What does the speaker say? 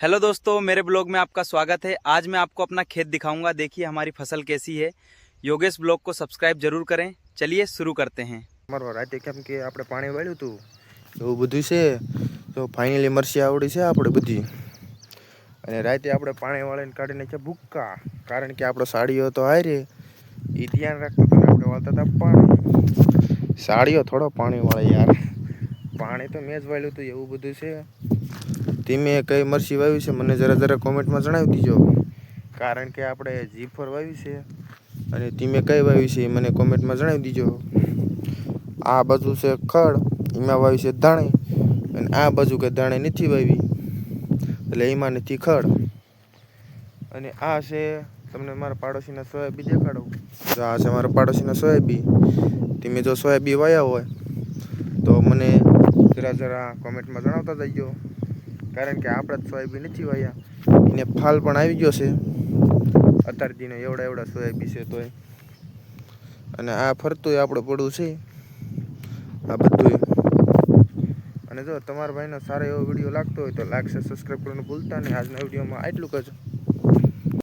Hello दोस्तों, मेरे blog में आपका स्वागत है। आज मैं आपको अपना खेत दिखाऊंगा। देखिए हमारी फसल कैसी है। योगेश ब्लॉग को सब्सक्राइब जरूर करें। चलिए शुरू करते हैं। અમારો રાતે કેમ કે આપણે પાણી વાળ્યું હતું એવું બધું છે તો ફાઇનલી મરસી આવડી છે આપણે બધી. અને રાતે આપણે પાણી વાળીને કાઢીને છે ભૂક્કા, કારણ કે આપણો સાડીઓ તો હારે એ ધ્યાન રાખતો હતો ને આપણે વાળતા હતા પાણી. સાડીઓ થોડો પાણી વાળે યાર, પાણી તો મેં જ વાળ્યું હતું એવું બધું છે. ધીમે કઈ મરસી વાવી છે મને જરા કોમેન્ટમાં જણાવી દીજો, કારણ કે આપણે જીફર વાવી છે અને ધીમે કઈ વાવી છે એ મને કોમેન્ટમાં જણાવી દીજો. આ બાજુ છે ખડ, એમાં વાવી છે ધાણી, અને આ બાજુ કે ધાણી નથી વાવી એટલે એમાં નથી ખડ. અને આ છે તમને મારા પાડોશીના સોયાબી દેખાડો. તો આ છે મારા પાડોશીના સોયાબી. તમે જો સોયાબી વાયા હોય તો મને જરા કોમેન્ટમાં જણાવતા જજો, કારણ કે આપણે જ સોયાબી નથી વાયા. એને ફાલ પણ આવી ગયો છે અત્યાર દીનો, એવડા સોયાબી છે તોય. અને આ ફરતું આપણે પડવું છે આ બધું. અને જો તમારા ભાઈનો સારો એવો વિડીયો લાગતો હોય તો લાઈક સબસ્ક્રાઈબ કરવાનું ભૂલતા નહીં. આજના વિડીયોમાં આટલું જ.